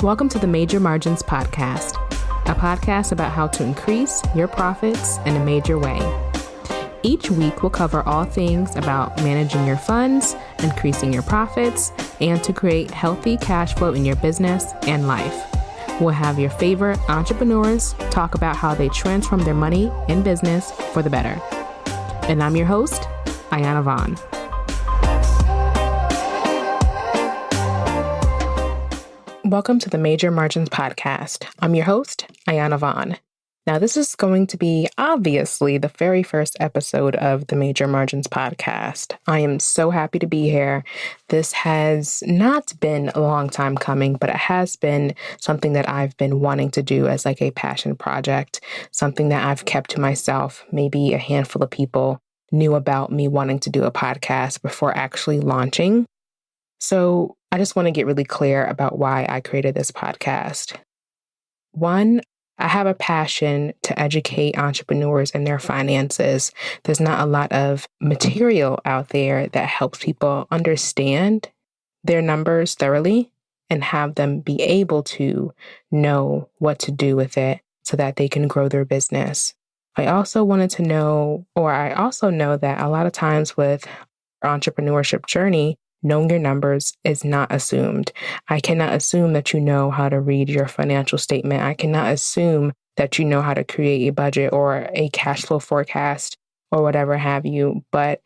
Welcome to the Major Margins Podcast, a podcast about how to increase your profits in a major way. Each week, we'll cover all things about managing your funds, increasing your profits, and to create healthy cash flow in your business and life. We'll have your favorite entrepreneurs talk about how they transform their money and business for the better. And I'm your host, Ayana Vaughn. Welcome to the Major Margins Podcast. I'm your host, Ayana Vaughn. Now, this is going to be obviously the very first episode of the Major Margins Podcast. I am so happy to be here. This has not been a long time coming, but it has been something that I've been wanting to do as like a passion project, something that I've kept to myself. Maybe a handful of people knew about me wanting to do a podcast before actually launching. So I just want to get really clear about why I created this podcast. One, I have a passion to educate entrepreneurs in their finances. There's not a lot of material out there that helps people understand their numbers thoroughly and have them be able to know what to do with it so that they can grow their business. I also know that a lot of times with our entrepreneurship journey, knowing your numbers is not assumed. I cannot assume that you know how to read your financial statement. I cannot assume that you know how to create a budget or a cash flow forecast or whatever have you. But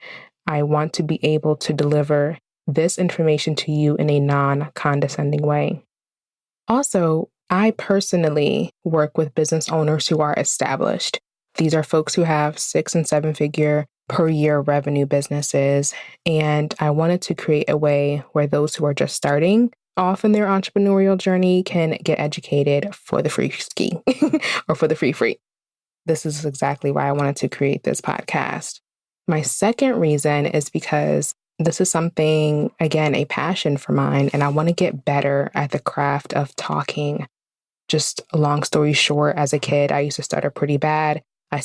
I want to be able to deliver this information to you in a non-condescending way. Also, I personally work with business owners who are established. These are folks who have 6- and 7-figure per year revenue businesses. And I wanted to create a way where those who are just starting off in their entrepreneurial journey can get educated for the free ski or for the free. This is exactly why I wanted to create this podcast. My second reason is because this is something, again, a passion for mine, and I want to get better at the craft of talking. Just a long story short, as a kid, I used to stutter pretty bad. I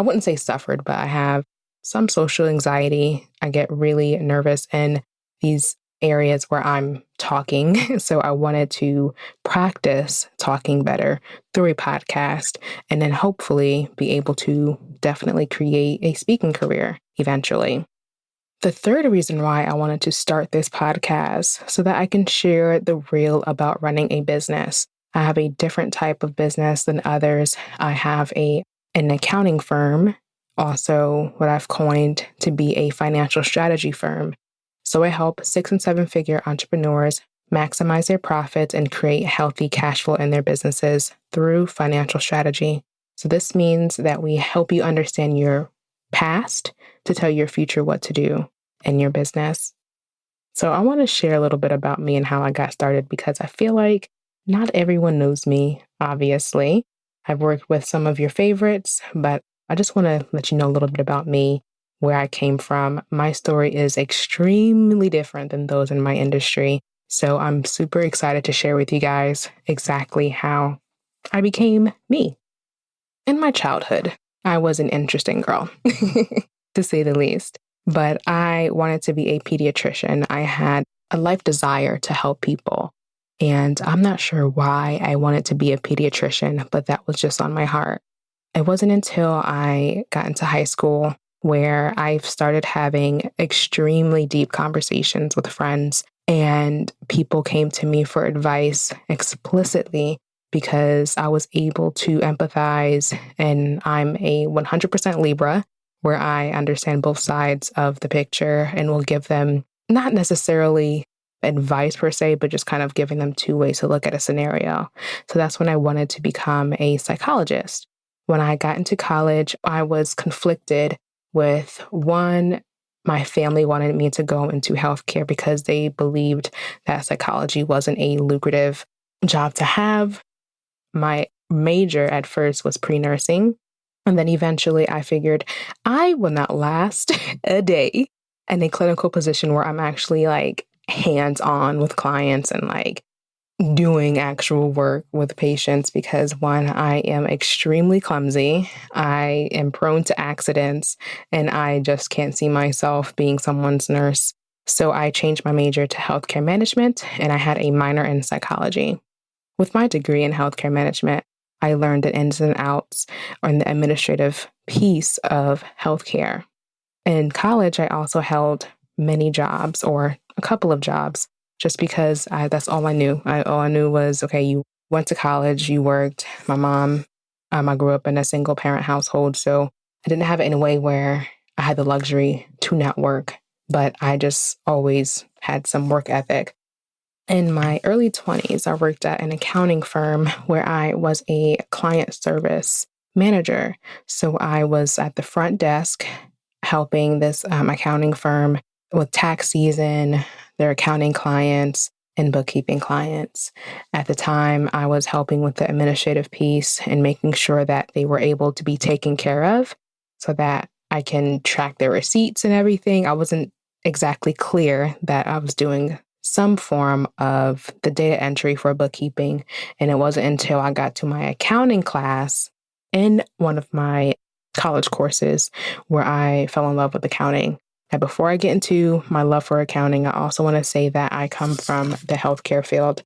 wouldn't say suffered, but I have some social anxiety. I get really nervous in these areas where I'm talking. So I wanted to practice talking better through a podcast and then hopefully be able to definitely create a speaking career eventually. The third reason why I wanted to start this podcast so that I can share the real about running a business. I have a different type of business than others. I have an accounting firm, also what I've coined to be a financial strategy firm. So I help 6- and 7-figure entrepreneurs maximize their profits and create healthy cash flow in their businesses through financial strategy. So this means that we help you understand your past to tell your future what to do in your business. So I want to share a little bit about me and how I got started because I feel like not everyone knows me, obviously. I've worked with some of your favorites, but I just want to let you know a little bit about me, where I came from. My story is extremely different than those in my industry. So I'm super excited to share with you guys exactly how I became me. In my childhood, I was an interesting girl, to say the least. But I wanted to be a pediatrician. I had a life desire to help people. And I'm not sure why I wanted to be a pediatrician, but that was just on my heart. It wasn't until I got into high school where I started having extremely deep conversations with friends, and people came to me for advice explicitly because I was able to empathize, and I'm a 100% Libra, where I understand both sides of the picture and will give them not necessarily advice per se, but just kind of giving them two ways to look at a scenario. So that's when I wanted to become a psychologist. When I got into college, I was conflicted with one, my family wanted me to go into healthcare because they believed that psychology wasn't a lucrative job to have. My major at first was pre-nursing. And then eventually I figured I will not last a day in a clinical position where I'm actually like hands-on with clients and like doing actual work with patients because one, I am extremely clumsy. I am prone to accidents and I just can't see myself being someone's nurse. So I changed my major to healthcare management and I had a minor in psychology. With my degree in healthcare management, I learned the ins and outs on the administrative piece of healthcare. In college, I also held many jobs or a couple of jobs just because that's all I knew. All I knew was, okay, you went to college, you worked. My mom, I grew up in a single parent household, so I didn't have it in a way where I had the luxury to not work, but I just always had some work ethic. In my early 20s, I worked at an accounting firm where I was a client service manager. So I was at the front desk helping this accounting firm with tax season, their accounting clients, and bookkeeping clients. At the time, I was helping with the administrative piece and making sure that they were able to be taken care of so that I can track their receipts and everything. I wasn't exactly clear that I was doing some form of the data entry for bookkeeping. And it wasn't until I got to my accounting class in one of my college courses where I fell in love with accounting. And before I get into my love for accounting, I also want to say that I come from the healthcare field.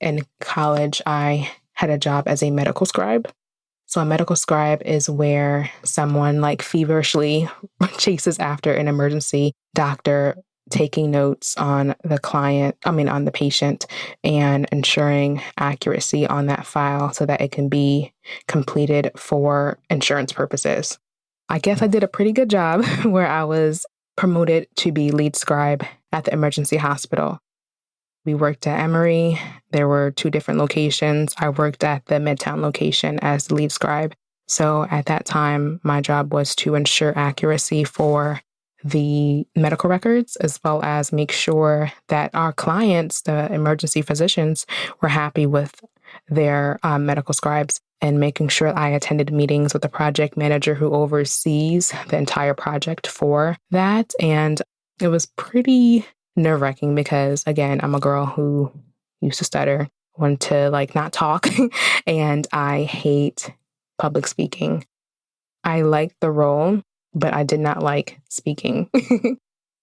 In college, I had a job as a medical scribe. So a medical scribe is where someone like feverishly chases after an emergency doctor, taking notes on on the patient and ensuring accuracy on that file so that it can be completed for insurance purposes. I guess I did a pretty good job where I was promoted to be lead scribe at the emergency hospital. We worked at Emory. There were 2 different locations. I worked at the Midtown location as the lead scribe. So at that time, my job was to ensure accuracy for the medical records, as well as make sure that our clients, the emergency physicians, were happy with their medical scribes, and making sure I attended meetings with the project manager who oversees the entire project for that. And it was pretty nerve-wracking because, again, I'm a girl who used to stutter, wanted to not talk, and I hate public speaking. I liked the role, but I did not like speaking.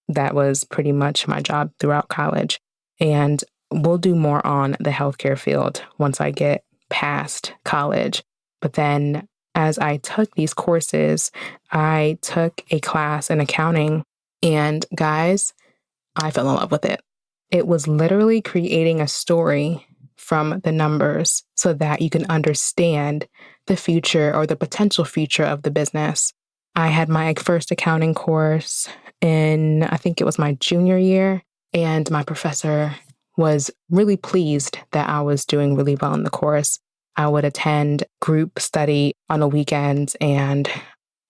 That was pretty much my job throughout college. And we'll do more on the healthcare field once I get past college. But then as I took these courses, I took a class in accounting, and guys, I fell in love with it. It was literally creating a story from the numbers so that you can understand the future or the potential future of the business. I had my first accounting course in, I think it was my junior year, and my professor was really pleased that I was doing really well in the course. I would attend group study on the weekends and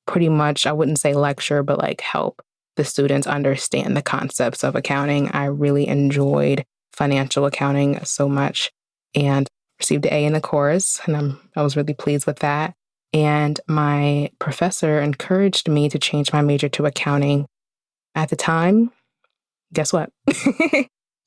pretty much, I wouldn't say lecture, but help the students understand the concepts of accounting. I really enjoyed financial accounting so much and received an A in the course, and I was really pleased with that. And my professor encouraged me to change my major to accounting. At the time, guess what?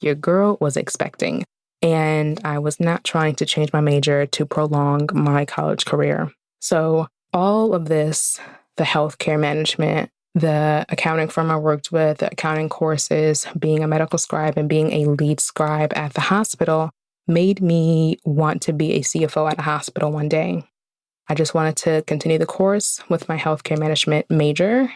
Your girl was expecting. And I was not trying to change my major to prolong my college career. So all of this, the healthcare management, the accounting firm I worked with, the accounting courses, being a medical scribe and being a lead scribe at the hospital made me want to be a CFO at a hospital one day. I just wanted to continue the course with my healthcare management major.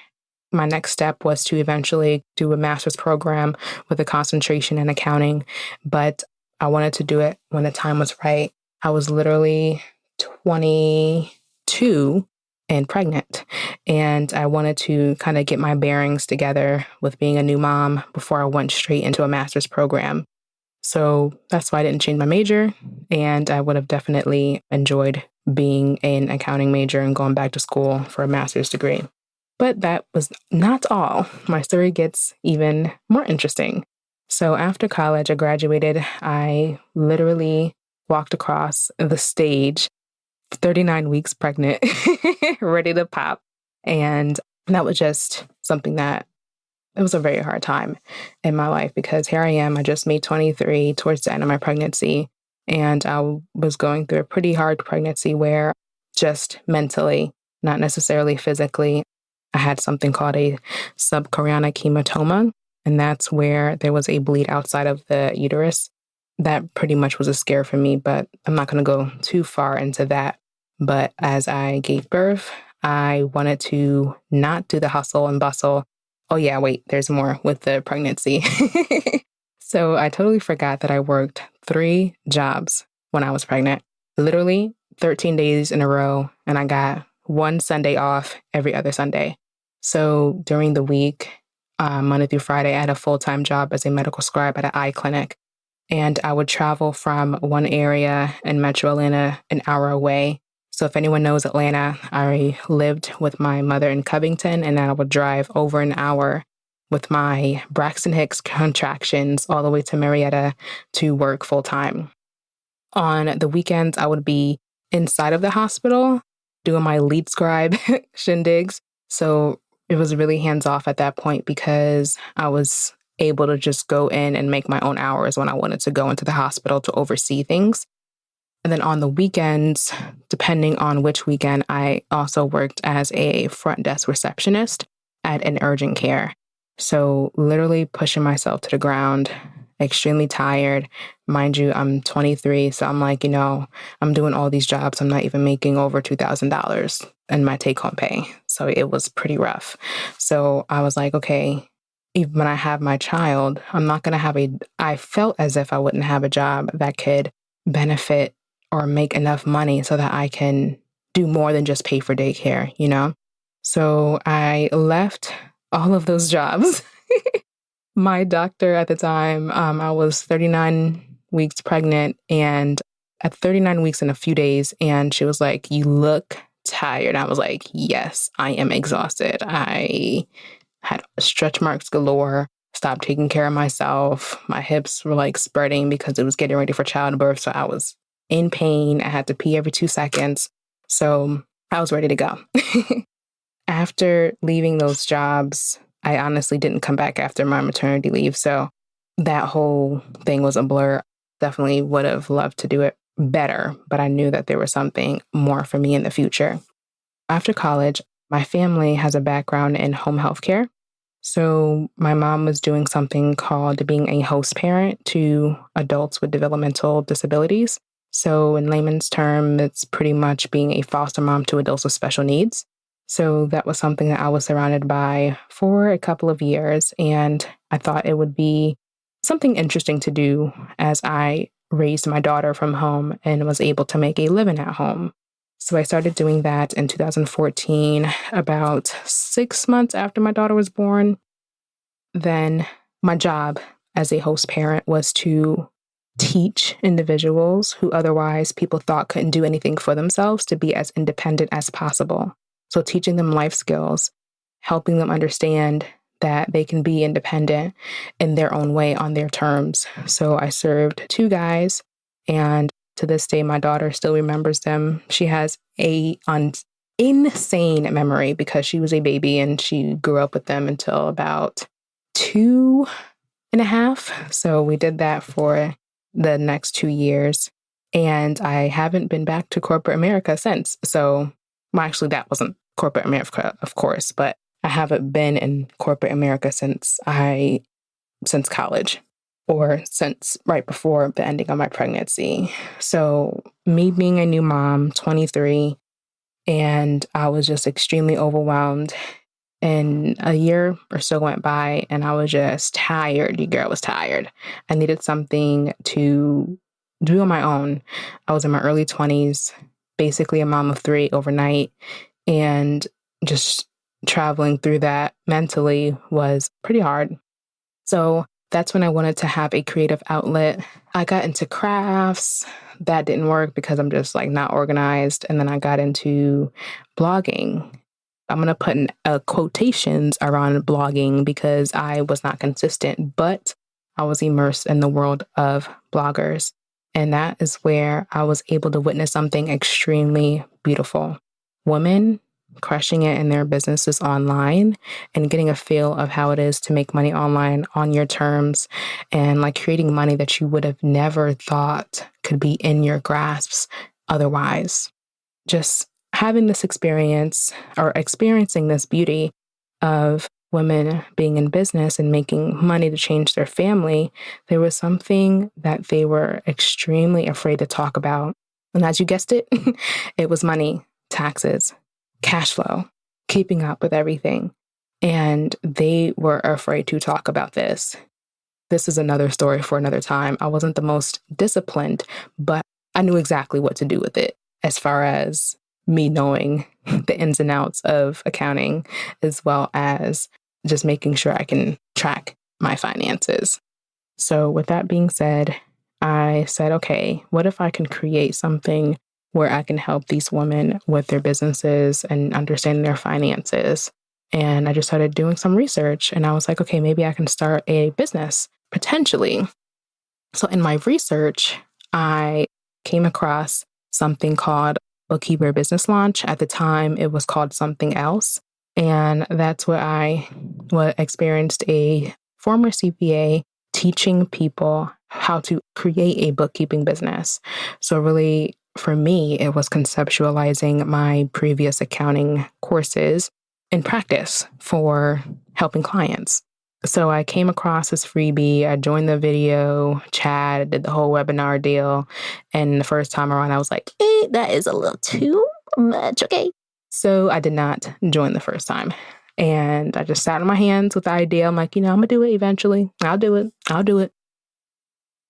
My next step was to eventually do a master's program with a concentration in accounting, but I wanted to do it when the time was right. I was literally 22 and pregnant, and I wanted to kind of get my bearings together with being a new mom before I went straight into a master's program. So that's why I didn't change my major, and I would have definitely enjoyed being an accounting major and going back to school for a master's degree. But that was not all. My story gets even more interesting. So after college, I graduated. I literally walked across the stage, 39 weeks pregnant, ready to pop. And that was just something that it was a very hard time in my life because here I am, I just made 23 towards the end of my pregnancy. And I was going through a pretty hard pregnancy where just mentally, not necessarily physically, I had something called a subchorionic hematoma. And that's where there was a bleed outside of the uterus. that pretty much was a scare for me, but I'm not going to go too far into that. But as I gave birth, I wanted to not do the hustle and bustle. Oh, yeah, wait, there's more with the pregnancy. So I totally forgot that I worked 3 jobs when I was pregnant, literally 13 days in a row, and I got one Sunday off every other Sunday. So during the week, Monday through Friday, I had a full-time job as a medical scribe at an eye clinic. And I would travel from one area in Metro Atlanta an hour away. So if anyone knows Atlanta, I lived with my mother in Covington, and I would drive over an hour with my Braxton Hicks contractions all the way to Marietta to work full time. On the weekends, I would be inside of the hospital doing my lead scribe shindigs. So it was really hands off at that point because I was able to just go in and make my own hours when I wanted to go into the hospital to oversee things. And then on the weekends, depending on which weekend, I also worked as a front desk receptionist at an urgent care. So literally pushing myself to the ground, extremely tired. Mind you, I'm 23, so I'm like, I'm doing all these jobs. I'm not even making over $2,000 in my take-home pay. So it was pretty rough. So I was like, okay, even when I have my child, I'm not going to I felt as if I wouldn't have a job that could benefit or make enough money so that I can do more than just pay for daycare. So I left all of those jobs. My doctor at the time, I was 39 weeks pregnant, and at 39 weeks in a few days, and she was like, "You look tired." I was like, "Yes, I am exhausted. I had stretch marks galore, stopped taking care of myself. My hips were like spreading because it was getting ready for childbirth. So I was in pain. I had to pee every 2 seconds. So I was ready to go." After leaving those jobs, I honestly didn't come back after my maternity leave. So that whole thing was a blur. Definitely would have loved to do it better, but I knew that there was something more for me in the future. After college, my family has a background in home health care. So my mom was doing something called being a host parent to adults with developmental disabilities. So in layman's term, it's pretty much being a foster mom to adults with special needs. So that was something that I was surrounded by for a couple of years. And I thought it would be something interesting to do as I raised my daughter from home and was able to make a living at home. So I started doing that in 2014, about 6 months after my daughter was born. Then my job as a host parent was to teach individuals who otherwise people thought couldn't do anything for themselves to be as independent as possible. So teaching them life skills, helping them understand that they can be independent in their own way on their terms. So I served 2 guys, and to this day, my daughter still remembers them. She has an insane memory because she was a baby and she grew up with them until about 2.5. So we did that for the next 2 years. And I haven't been back to corporate America since. So, well, actually, that wasn't corporate America, of course, but I haven't been in corporate America since college, or since right before the ending of my pregnancy. So me being a new mom, 23, and I was just extremely overwhelmed. And a year or so went by and I was just tired. Your girl was tired. I needed something to do on my own. I was in my early 20s, basically a mom of 3 overnight, and just traveling through that mentally was pretty hard. So that's when I wanted to have a creative outlet. I got into crafts. That didn't work because I'm just like not organized. And then I got into blogging. I'm going to put in quotations around blogging because I was not consistent, but I was immersed in the world of bloggers. And that is where I was able to witness something extremely beautiful. Women crushing it in their businesses online and getting a feel of how it is to make money online on your terms and like creating money that you would have never thought could be in your grasps otherwise. Just having this experience or experiencing this beauty of women being in business and making money to change their family, there was something that they were extremely afraid to talk about. And as you guessed it, it was money, taxes, cash flow, keeping up with everything. And they were afraid to talk about this. This is another story for another time. I wasn't the most disciplined, but I knew exactly what to do with it as far as me knowing the ins and outs of accounting, as well as just making sure I can track my finances. So with that being said, I said, okay, what if I can create something where I can help these women with their businesses and understanding their finances? And I just started doing some research and I was like, okay, maybe I can start a business potentially. So in my research, I came across something called Bookkeeper Business Launch. At the time, it was called something else. And that's where I experienced a former CPA teaching people how to create a bookkeeping business. So really, for me, it was conceptualizing my previous accounting courses in practice for helping clients. So I came across this freebie. I joined the video chat, did the whole webinar deal. And the first time around, I was like, that is a little too much. Okay. So I did not join the first time. And I just sat on my hands with the idea. I'm like, I'm going to do it eventually. I'll do it.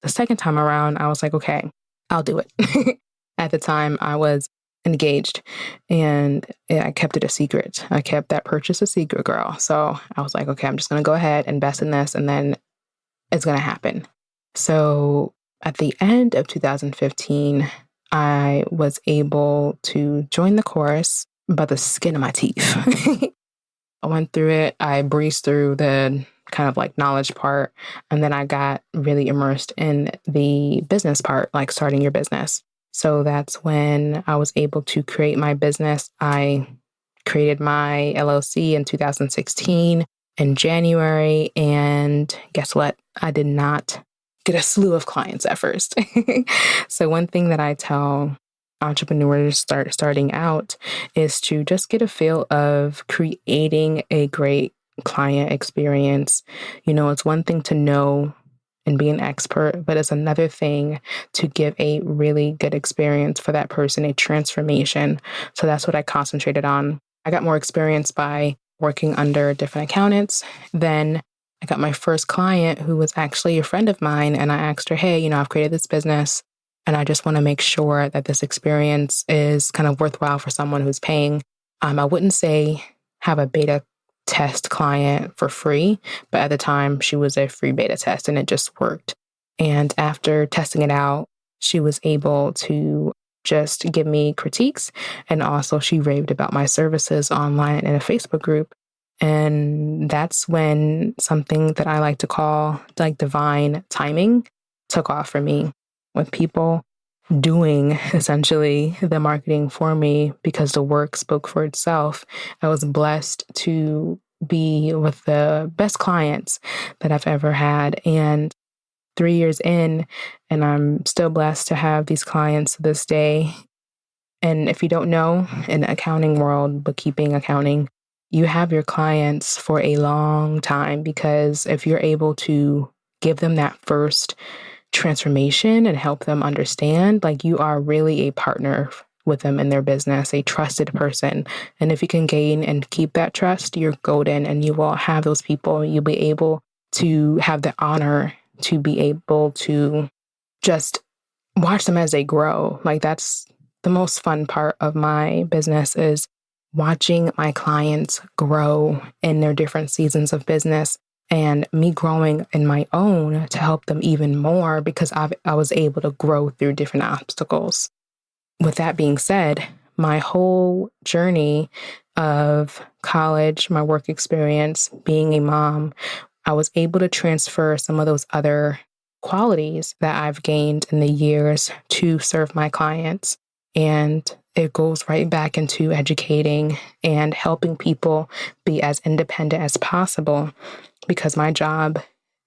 The second time around, I was like, okay, I'll do it. At the time, I was engaged and I kept it a secret. I kept that purchase a secret, girl. So I was like, okay, I'm just going to go ahead, invest in this, and then it's going to happen. So at the end of 2015, I was able to join the course by the skin of my teeth. I went through it. I breezed through the kind of like knowledge part. And then I got really immersed in the business part, like starting your business. So that's when I was able to create my business. I created my LLC in 2016 in January. And guess what? I did not get a slew of clients at first. So one thing that I tell entrepreneurs starting out is to just get a feel of creating a great client experience. It's one thing to know and be an expert, but it's another thing to give a really good experience for that person, a transformation. So that's what I concentrated on. I got more experience by working under different accountants. Then I got my first client who was actually a friend of mine. And I asked her, hey, I've created this business and I just want to make sure that this experience is kind of worthwhile for someone who's paying. I wouldn't say have a beta test client for free, but at the time she was a free beta test and it just worked. And after testing it out, she was able to just give me critiques. And also she raved about my services online in a Facebook group. And that's when something that I like to call like divine timing took off for me, with people doing essentially the marketing for me because the work spoke for itself. I was blessed to be with the best clients that I've ever had. And 3 years in, and I'm still blessed to have these clients to this day. And if you don't know, in the accounting world, bookkeeping, accounting, you have your clients for a long time, because if you're able to give them that first transformation and help them understand, like, you are really a partner with them in their business, a trusted person. And if you can gain and keep that trust, you're golden, and you will have those people. You'll be able to have the honor to be able to just watch them as they grow. Like, that's the most fun part of my business, is watching my clients grow in their different seasons of business, and me growing in my own to help them even more, because I was able to grow through different obstacles. With that being said, my whole journey of college, my work experience, being a mom, I was able to transfer some of those other qualities that I've gained in the years to serve my clients. And it goes right back into educating and helping people be as independent as possible, because my job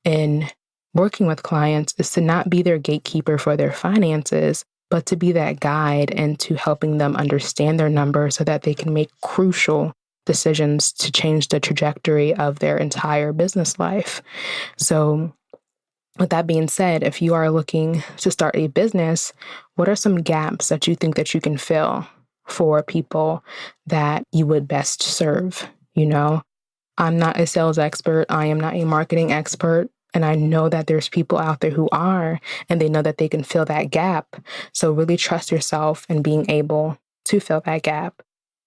in working with clients is to not be their gatekeeper for their finances, but to be that guide into helping them understand their numbers so that they can make crucial decisions to change the trajectory of their entire business life. So with that being said, if you are looking to start a business, what are some gaps that you think that you can fill for people that you would best serve? I'm not a sales expert. I am not a marketing expert. And I know that there's people out there who are, and they know that they can fill that gap. So really trust yourself in being able to fill that gap.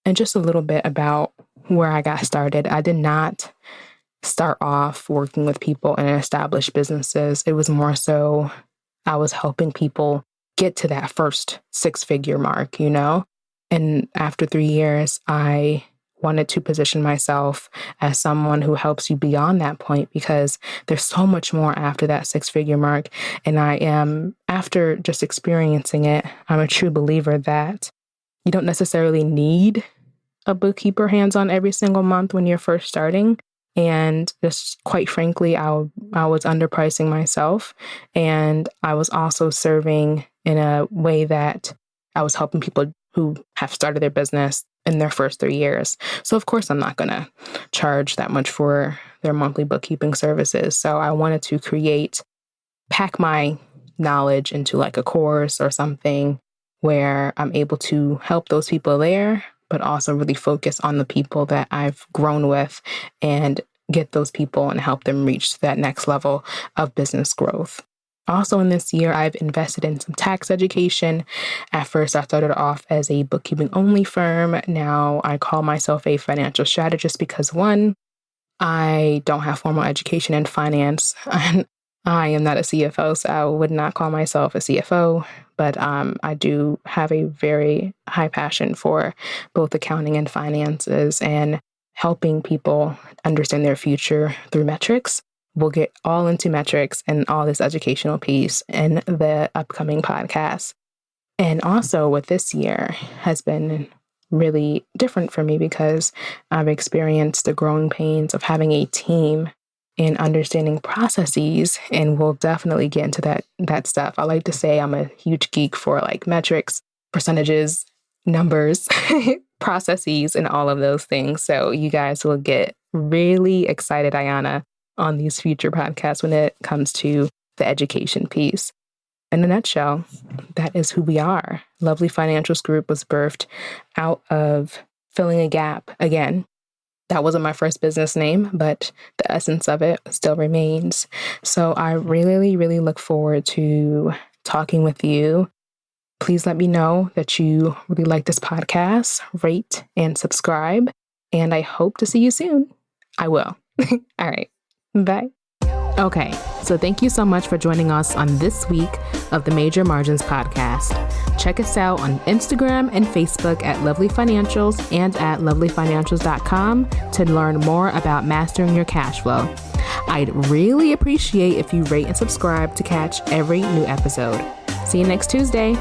And just a little bit about where I got started. I did not start off working with people in established businesses. It was more so I was helping people get to that first 6-figure mark, And after 3 years, I wanted to position myself as someone who helps you beyond that point, because there's so much more after that 6-figure mark. And after just experiencing it, I'm a true believer that you don't necessarily need a bookkeeper hands-on every single month when you're first starting. And just quite frankly, I was underpricing myself. And I was also serving in a way that I was helping people who have started their business in their first 3 years. So of course, I'm not going to charge that much for their monthly bookkeeping services. So I wanted to pack my knowledge into like a course or something where I'm able to help those people there, but also really focus on the people that I've grown with and get those people and help them reach that next level of business growth. Also in this year, I've invested in some tax education. At first, I started off as a bookkeeping only firm. Now I call myself a financial strategist because one, I don't have formal education in finance. I am not a CFO, so I would not call myself a CFO, but I do have a very high passion for both accounting and finances and helping people understand their future through metrics. We'll get all into metrics and all this educational piece in the upcoming podcast. And also what this year has been really different for me because I've experienced the growing pains of having a team and understanding processes. And we'll definitely get into that stuff. I like to say I'm a huge geek for like metrics, percentages, numbers, processes, and all of those things. So you guys will get really excited, Ayana, on these future podcasts when it comes to the education piece. In a nutshell, that is who we are. Lovely Financials Group was birthed out of filling a gap. Again, that wasn't my first business name, but the essence of it still remains. So I really, really look forward to talking with you. Please let me know that you really like this podcast, rate and subscribe, and I hope to see you soon. I will. All right. Bye. Okay, so thank you so much for joining us on this week of the Major Margins Podcast. Check us out on Instagram and Facebook at Lovely Financials and at lovelyfinancials.com to learn more about mastering your cash flow. I'd really appreciate if you rate and subscribe to catch every new episode. See you next Tuesday.